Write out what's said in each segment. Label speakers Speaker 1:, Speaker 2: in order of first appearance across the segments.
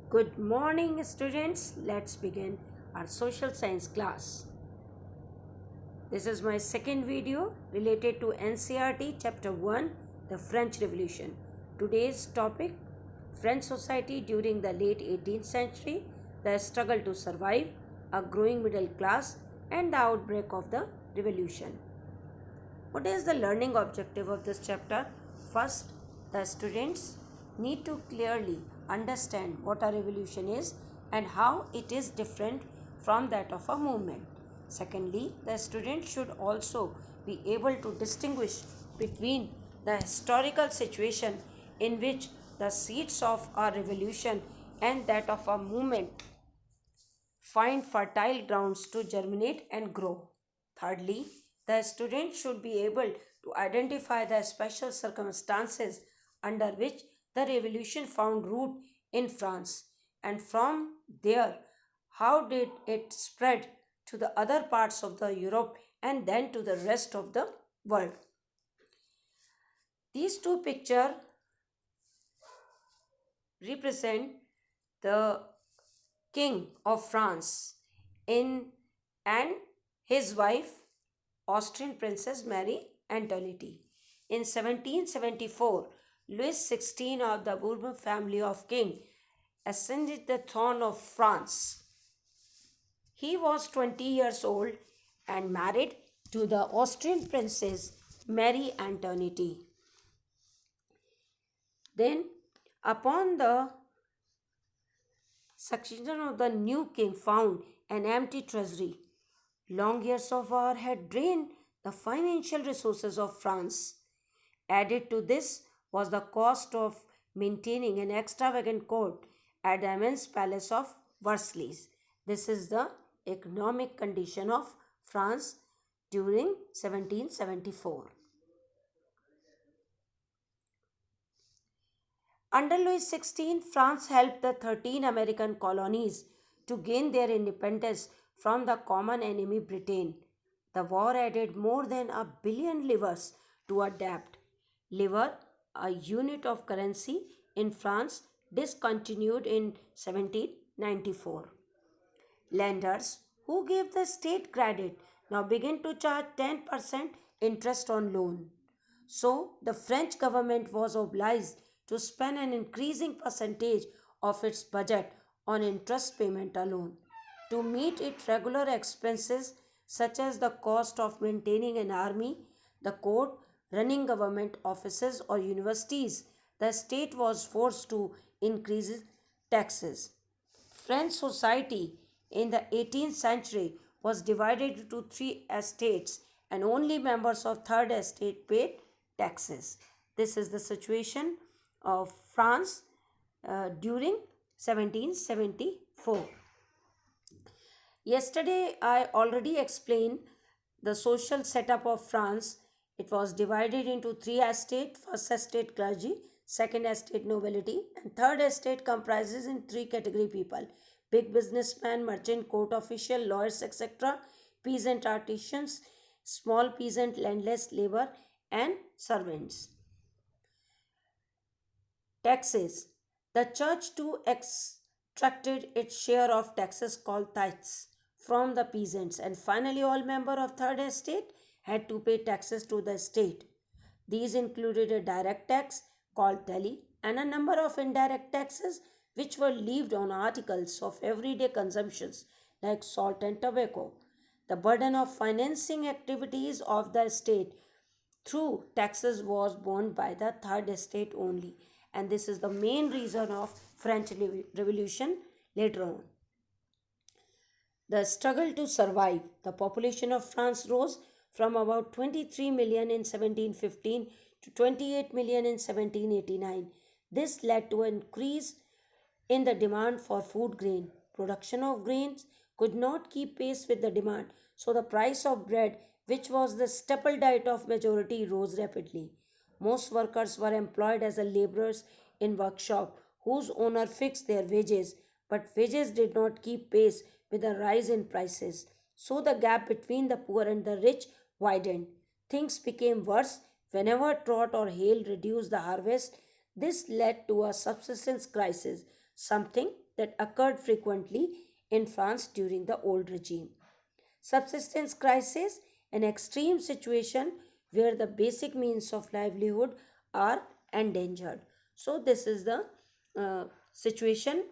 Speaker 1: Good morning, students. Let's begin our social science class. This is my second video related to NCERT Chapter 1, the French Revolution. Today's topic, French society during the late 18th century, the struggle to survive, a growing middle class, and the outbreak of the revolution. What is the learning objective of this chapter? First, the students need to clearly understand what a revolution is and how it is different from that of a movement. Secondly, the student should also be able to distinguish between the historical situation in which the seeds of a revolution and that of a movement find fertile grounds to germinate and grow. Thirdly, the student should be able to identify the special circumstances under which the revolution found root in France, and from there, how did it spread to the other parts of the Europe and then to the rest of the world. These two pictures represent the King of France in and his wife Austrian Princess Marie Antoinette. In 1774, Louis XVI of the Bourbon family of king ascended the throne of France. He was 20 years old and married to the Austrian princess Marie Antoinette. Then, upon the succession of the new king found an empty treasury. Long years of war had drained the financial resources of France. Added to this was the cost of maintaining an extravagant court at the immense palace of Versailles. This is the economic condition of France during 1774. Under Louis XVI, France helped the 13 American colonies to gain their independence from the common enemy Britain. The war added more than a billion livres to a debt. Livre, a unit of currency in France, discontinued in 1794. Lenders who gave the state credit now begin to charge 10% interest on loan. So, the French government was obliged to spend an increasing percentage of its budget on interest payment alone. To meet its regular expenses, such as the cost of maintaining an army, the court, running government offices, or universities, the state was forced to increase taxes. French society in the 18th century was divided into three estates, and only members of third estate paid taxes. This is the situation of France during 1774. Yesterday, I already explained the social setup of France. It was divided into three estates: first estate clergy, second estate nobility, and third estate comprises in three category people: big businessmen, merchant, court official, lawyers, etc., peasant artisans, small peasant landless labor, and servants. Taxes. The church too extracted its share of taxes called tithes from the peasants, and finally all members of third estate had to pay taxes to the state. These included a direct tax called tally and a number of indirect taxes which were levied on articles of everyday consumptions like salt and tobacco. The burden of financing activities of the state through taxes was borne by the third estate only, and this is the main reason of French Revolution later on. The struggle to survive. The population of France rose from about 23 million in 1715 to 28 million in 1789. This led to an increase in the demand for food grain. Production of grains could not keep pace with the demand, so the price of bread, which was the staple diet of majority, rose rapidly. Most workers were employed as laborers in workshop whose owner fixed their wages, but wages did not keep pace with the rise in prices. So the gap between the poor and the rich widened. Things became worse whenever drought or hail reduced the harvest. This led to a subsistence crisis, something that occurred frequently in France during the old regime. Subsistence crisis, an extreme situation where the basic means of livelihood are endangered. So this is the situation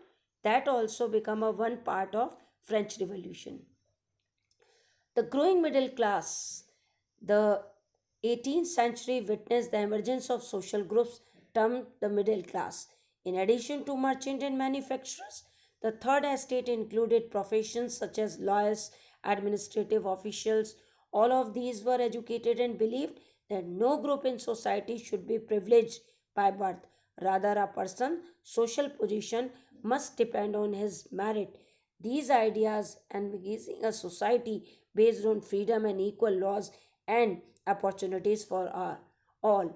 Speaker 1: that also become a one part of French Revolution. The growing middle class. The 18th century witnessed the emergence of social groups termed the middle class. In addition to merchant and manufacturers, the third estate included professions such as lawyers, administrative officials. All of these were educated and believed that no group in society should be privileged by birth. Rather, a person's social position must depend on his merit. These ideas envisaging a society based on freedom and equal laws and opportunities for all.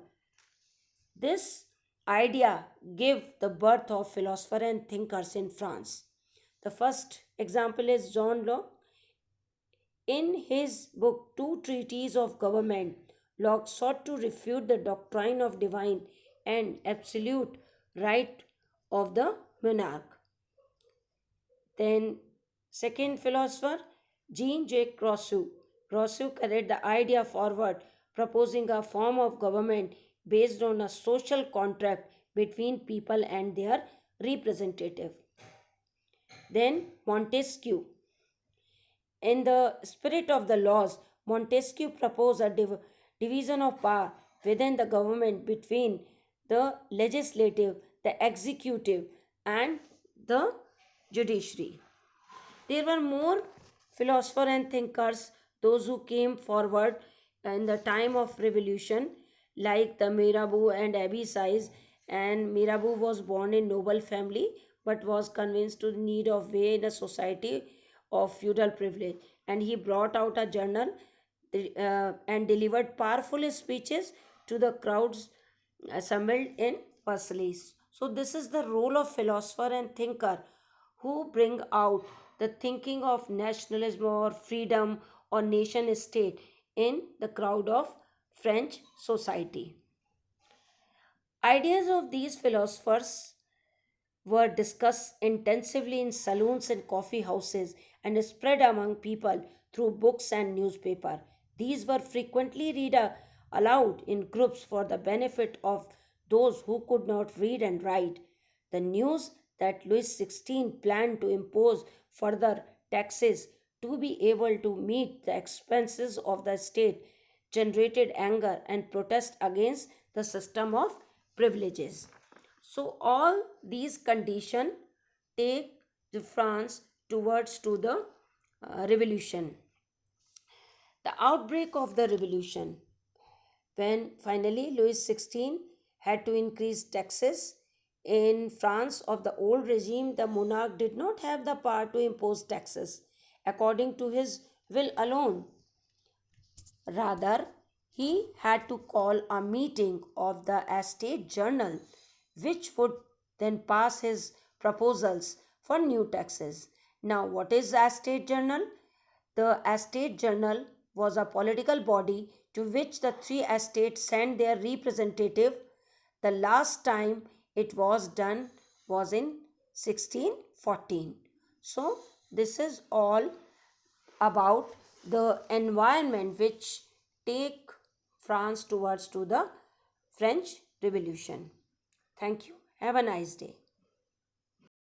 Speaker 1: This idea gave the birth of philosophers and thinkers in France. The first example is John Locke. In his book Two Treatises of Government, Locke sought to refute the doctrine of divine and absolute right of the monarch. Then, second philosopher, Jean Jacques Rousseau. Rousseau carried the idea forward, proposing a form of government based on a social contract between people and their representative. Then, Montesquieu. In the spirit of the laws, Montesquieu proposed a division of power within the government between the legislative, the executive, and the judiciary. There were more philosophers and thinkers, those who came forward in the time of revolution, like the Mirabeau and Abbe Sieyes. And Mirabeau was born in noble family, but was convinced to the need of way in a society of feudal privilege. And he brought out a journal and delivered powerful speeches to the crowds assembled in Versailles. So this is the role of philosopher and thinker who bring out the thinking of nationalism or freedom or nation state in the crowd of French society. Ideas of these philosophers were discussed intensively in saloons and coffee houses and spread among people through books and newspaper. These were frequently read aloud in groups for the benefit of those who could not read and write. The news that Louis XVI planned to impose further taxes to be able to meet the expenses of the state generated anger and protest against the system of privileges. So all these conditions take the France towards to the revolution. The outbreak of the revolution, when finally Louis XVI had to increase taxes in France of the old regime, the monarch did not have the power to impose taxes according to his will alone. Rather, he had to call a meeting of the estate journal, which would then pass his proposals for new taxes. Now, what is the estate journal? The estate journal was a political body to which the three estates sent their representative. The last time it was done was in 1614. So, this is all about the environment which take France towards to the French Revolution. Thank you. Have a nice day.